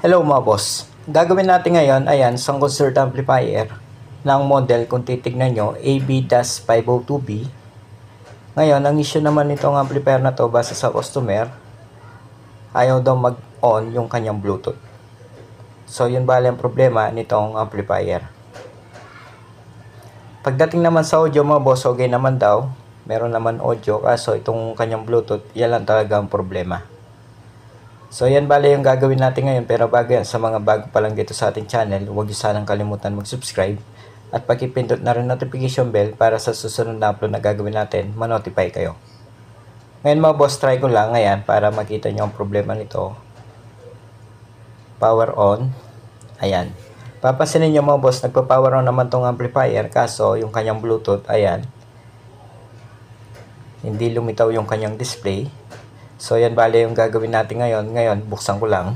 Hello mga boss. Gagawin natin ngayon, ayan, isang concert amplifier ng model kung titignan nyo, AB-502B. Ngayon, ang issue naman nitong amplifier na to base sa customer, ayaw daw mag-on yung kanyang Bluetooth. So, yun bali ang problema nitong amplifier. Pagdating naman sa audio mga boss, okay naman daw. Meron naman audio, kaso itong kanyang Bluetooth, yan lang talaga ang problema. So yan bali yung gagawin natin ngayon, pero bago yan, sa mga bago pa lang dito sa ating channel, huwag niyo sanang kalimutan mag-subscribe at pakipindot na rin notification bell para sa susunod na upload na gagawin natin, ma-notify kayo. Ngayon mga boss, try ko lang ngayon para makita nyo ang problema nito. Power on. Ayan. Papansinin nyo mga boss, nagpa-power on naman tong amplifier, kaso yung kanyang Bluetooth, ayan, hindi lumitaw yung kanyang display. So yan bali yung gagawin natin ngayon. Ngayon, buksan ko lang.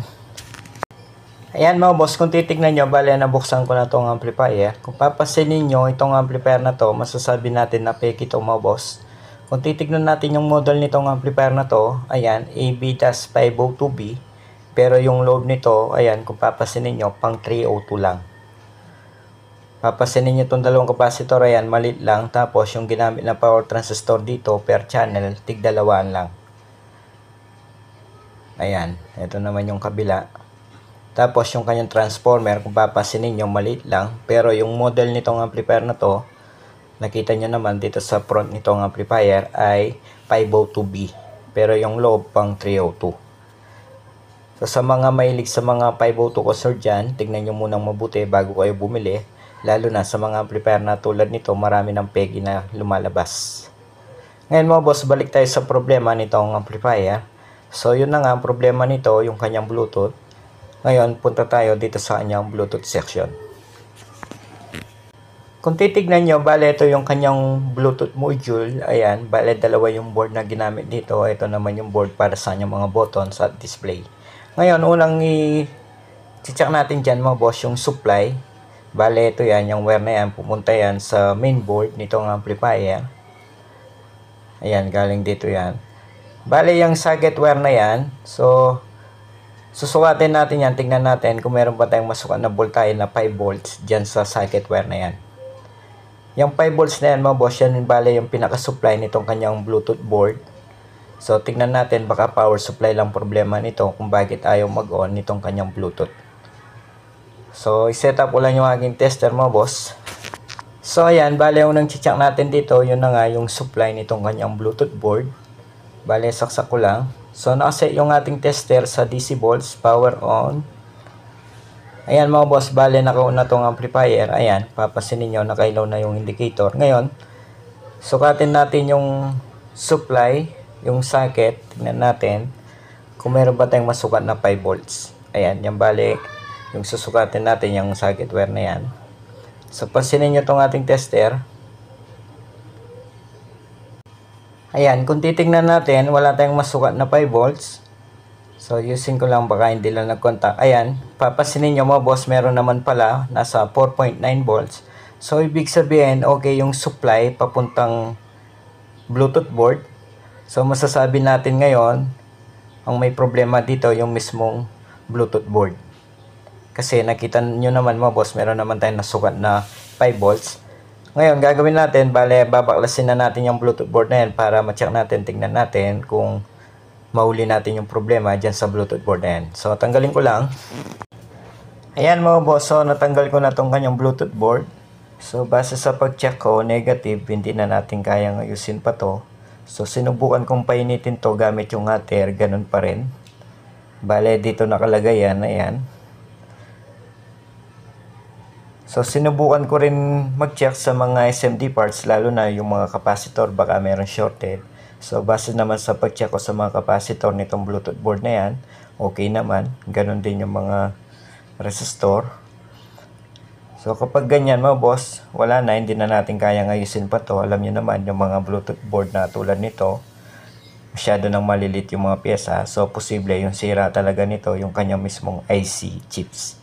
Ayan mga boss, kung titignan nyo, bali nabuksan ko na itong amplifier. Kung papansinin nyo, itong amplifier na to, masasabi natin na fake ito mga boss. Kung titignan natin yung model nitong amplifier na to, ayan, AB-502B. Pero yung load nito, ayan, kung papansinin nyo, pang 302 lang. Papansinin nyo itong dalawang capacitor, ayan, maliit lang. Tapos yung ginamit na power transistor dito per channel, tig-2 lang. Ayan, ito naman yung kabila. Tapos yung kanyang transformer, kung papansinin nyo, maliit lang. Pero yung model nitong amplifier na to, nakita nyo naman dito sa front nitong amplifier ay 502B. Pero yung load pang 302. So sa mga mahilig sa mga 502 concert dyan, tignan nyo munang mabuti bago kayo bumili. Lalo na sa mga amplifier na tulad nito, marami ng pegi na lumalabas. Ngayon mga boss, balik tayo sa problema nitong amplifier. So yun na nga ang problema nito, yung kanyang Bluetooth. Ngayon, punta tayo dito sa kanyang Bluetooth section. Kung titignan nyo, bale ito yung kanyang Bluetooth module. Ayan, bale dalawa yung board na ginamit dito. Ito naman yung board para sa kanyang mga buttons at display. Ngayon, unang i-check natin dyan mga boss, yung supply. Bale ito yan, yung wire na yan, pupunta yan sa main board nitong amplifier. Ayan, galing dito yan. Bale, yung socket wire na yan, so, susukatin natin yan, tingnan natin kung meron pa tayong masukat na voltahe na 5 volts dyan sa socket wire na yan. Yung 5 volts na yan, mga boss, yan bale yung pinaka-supply nitong kanyang Bluetooth board. So, tingnan natin, baka power supply lang problema nito kung bakit ayaw mag-on nitong kanyang Bluetooth. So, i-set up ko lang yung aking tester, mga boss. So, ayan, bale, unang check natin dito, yun na nga yung supply nitong kanyang Bluetooth board. Bale, saksak ko lang. So, nakaset yung ating tester sa DC volts, power on. Ayan mga boss, bale, naka-on na tong amplifier. Ayan, papansinin nyo, nakailaw na yung indicator. Ngayon, sukatin natin yung supply, yung socket. Tingnan natin kung meron ba tayong masukat na 5 volts. Ayan, yan bale, yung susukatin natin yung socket wire na yan. So, pansinin nyo tong ating tester. Ayan, kung titignan natin, wala tayong masukat na 5 volts. So, using ko lang, baka hindi lang nag-contact. Ayan, papansinin nyo mga boss, meron naman pala, nasa 4.9 volts. So, ibig sabihin, okay yung supply papuntang Bluetooth board. So, masasabi natin ngayon, ang may problema dito, yung mismong Bluetooth board. Kasi nakita nyo naman mga boss, meron naman tayong nasukat na 5 volts. Ngayon, gagawin natin, bale, babaklasin na natin yung Bluetooth board na yan para ma-check natin, tingnan natin kung mahuli natin yung problema dyan sa Bluetooth board na yan. So, tanggalin ko lang. Ayan mga boss, so natanggal ko na tong kanyang Bluetooth board. So, base sa pag-check ko, negative, hindi na natin kayang ayusin pa to. So, sinubukan kong painitin to gamit yung hater, ganun pa rin. Bale, dito nakalagay yan, ayan. So, sinubukan ko rin mag-check sa mga SMD parts, lalo na yung mga capacitor, baka meron shorted. So, base naman sa pag-check ko sa mga capacitor nitong Bluetooth board na yan, okay naman. Ganon din yung mga resistor. So, kapag ganyan mga boss, wala na, hindi na natin kayang ayusin pa to. Alam niyo naman, yung mga Bluetooth board na tulad nito, masyado nang malilit yung mga pyesa. So, posible yung sira talaga nito, yung kanyang mismong IC chips.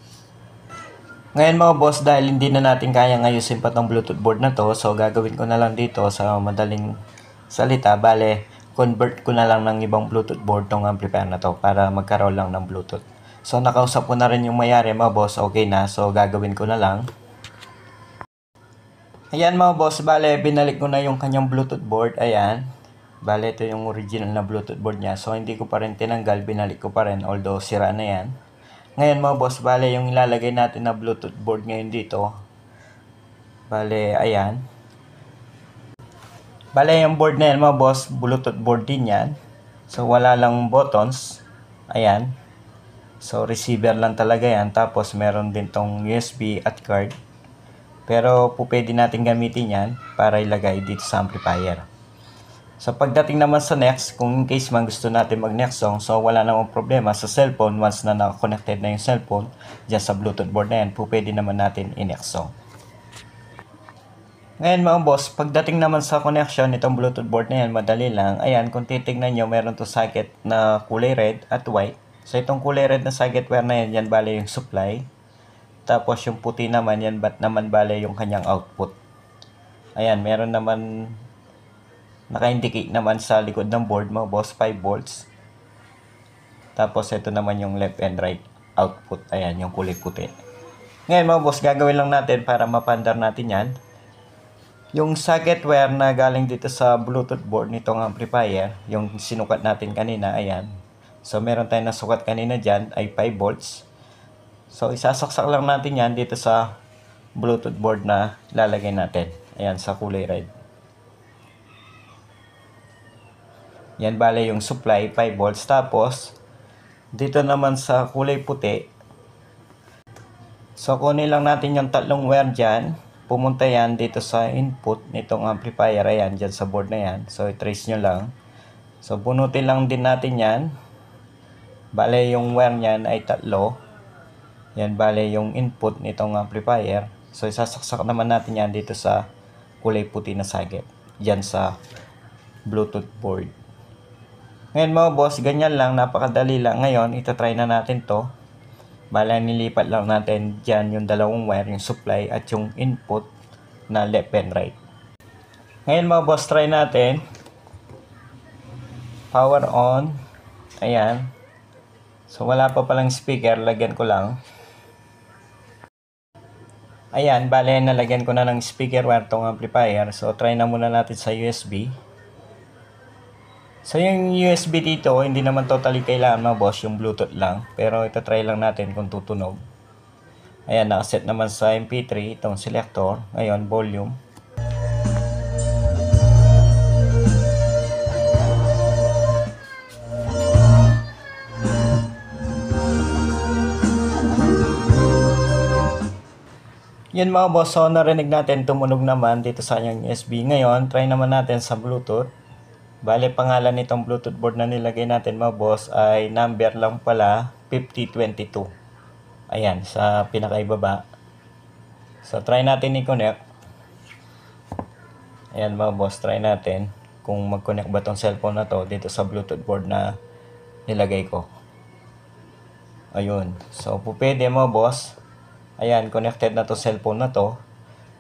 Ngayon mga boss, dahil hindi na natin kayang ayusin pa tong Bluetooth board na to, so gagawin ko na lang dito sa madaling salita, bale, convert ko na lang ng ibang Bluetooth board tong amplifier na to para magkaroon lang ng Bluetooth. So nakausap ko na rin yung may-ari mga boss, okay na. So gagawin ko na lang. Ayan mga boss, bale binalik ko na yung kanyang Bluetooth board. Ayan. Bale ito yung original na Bluetooth board niya. So hindi ko pa rin tinanggal, binalik ko pa rin although sira na yan. Ngayon mga boss, bale yung ilalagay natin na Bluetooth board ngayon dito. Bale ayan. Bale yung board na yan mga boss, Bluetooth board din yan. So wala lang buttons. Ayan. So receiver lang talaga yan. Tapos meron din tong USB at card. Pero po pwede natin gamitin yan para ilagay dito sa amplifier. So pagdating naman sa next, kung in case man gusto natin mag next song, so wala namang problema sa cellphone. Once na naka-connected na yung cellphone dyan sa Bluetooth board na yan, po pwede naman natin i-next song. Ngayon mga boss, pagdating naman sa connection nitong Bluetooth board na yan, madali lang. Ayan, kung titignan nyo, meron to socket na kulay red at white. So itong kulay red na socket wire na yan, yan bale yung supply. Tapos yung puti naman, yan naman bale yung kanyang output. Ayan, meron naman naka-indicate naman sa likod ng board mga boss, 5 volts. Tapos ito naman yung left and right output. Ayan, yung kulay puti. Ngayon mga boss, gagawin lang natin para mapandar natin yan. Yung socket wire na galing dito sa Bluetooth board nitong amplifier, yung sinukat natin kanina, ayan. So meron tayong nasukat kanina dyan ay 5 volts. So isasaksak lang natin yan dito sa Bluetooth board na lalagay natin. Ayan, sa kulay red. Yan bale yung supply, 5 volts. Tapos, dito naman sa kulay puti. So kunin lang natin yung tatlong wire dyan. Pumunta yan dito sa input nitong amplifier. Ayan, dyan sa board na yan. So i-trace nyo lang. So bunutin lang din natin yan. Bale yung wire nyan ay tatlo. Yan bale yung input nitong amplifier. So isasaksak naman natin yan dito sa kulay puti na socket. Yan sa Bluetooth board. Ngayon mga boss, ganyan lang, napakadali lang. Ngayon, itatry na natin to. Bale nilipat lang natin dyan yung dalawang wire, yung supply at yung input na left and right. Ngayon mga boss, try natin. Power on. Ayan. So wala pa palang speaker, lagyan ko lang. Ayan, bale nalagyan ko na ng speaker wire tong amplifier. So try na muna natin sa USB. So yung USB dito, hindi naman totally kailangan mga boss, yung Bluetooth lang. Pero ito try lang natin kung tutunog. Ayan, nakaset naman sa MP3 itong selector. Ngayon, volume. Yan mga boss, so narinig natin tumunog naman dito sa kanyang USB. Ngayon, try naman natin sa Bluetooth. Bale, pangalan nitong Bluetooth board na nilagay natin mga boss ay number lang pala 5022. Ayan, sa pinakaibaba. So, try natin i-connect. Ayan mga boss, try natin kung mag-connect ba tong cellphone na to dito sa Bluetooth board na nilagay ko. Ayun. So, pwede mga boss. Ayan, connected na to cellphone na to.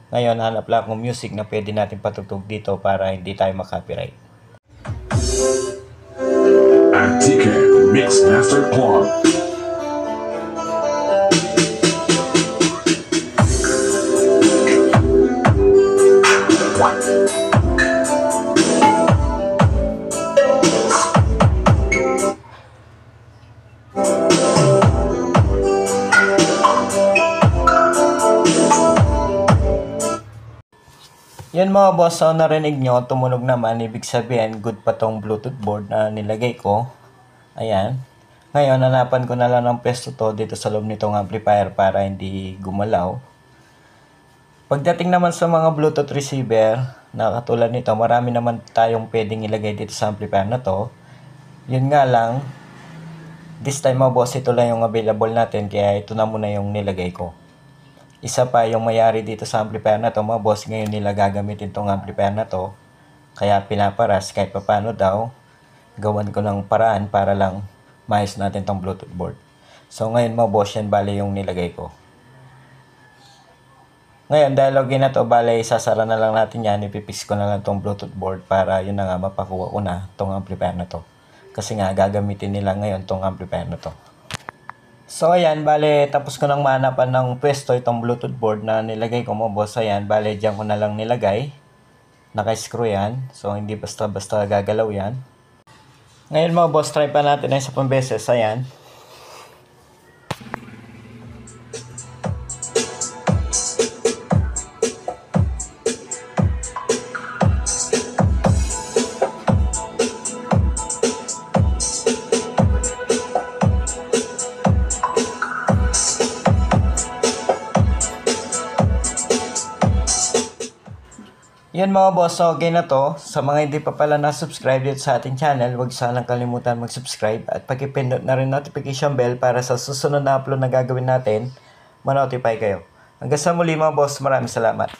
Ngayon, hanap lang akong music na pwede natin patugtog dito para hindi tayo makopyright. Antique Mix Master Club. Yan mga boss, so narinig nyo, tumunog naman, ibig sabihin good pa tong Bluetooth board na nilagay ko. Ayan. Ngayon, hanapan ko na lang ng pwesto to dito sa loob nitong amplifier para hindi gumalaw. Pagdating naman sa mga Bluetooth receiver na katulad nito, marami naman tayong pwedeng ilagay dito sa amplifier na to. Yun nga lang, this time mga boss, ito lang yung available natin, kaya ito na muna yung nilagay ko. Isa pa yung mayari dito sa amplifier na to, mga boss, ngayon nila gagamitin tong amplifier na to. Kaya pinaparas kahit papano daw, gawan ko ng paraan para lang maayos natin tong Bluetooth board. So ngayon mga boss, yan bale yung nilagay ko. Ngayon dahil login na to, bale sasara na lang natin yan, ipipix ko na lang tong Bluetooth board para yun na nga mapakuha ko na tong amplifier na to. Kasi nga gagamitin nila ngayon tong amplifier na to. So ayan, bale tapos ko nang mahanapan ng pwesto itong Bluetooth board na nilagay ko mo boss. Ayan, bale diyan ko na lang nilagay. Naka-screw yan. So hindi basta-basta gagalaw yan. Ngayon mga boss, try pa natin na isa pang beses. Ayan. Yan mga boss, so okay na to. Sa mga hindi pa pala na-subscribe dito sa ating channel, huwag sanang kalimutan mag-subscribe at pakipindot na rin notification bell para sa susunod na upload na gagawin natin, ma-notify kayo. Hanggang sa muli mga boss, maraming salamat.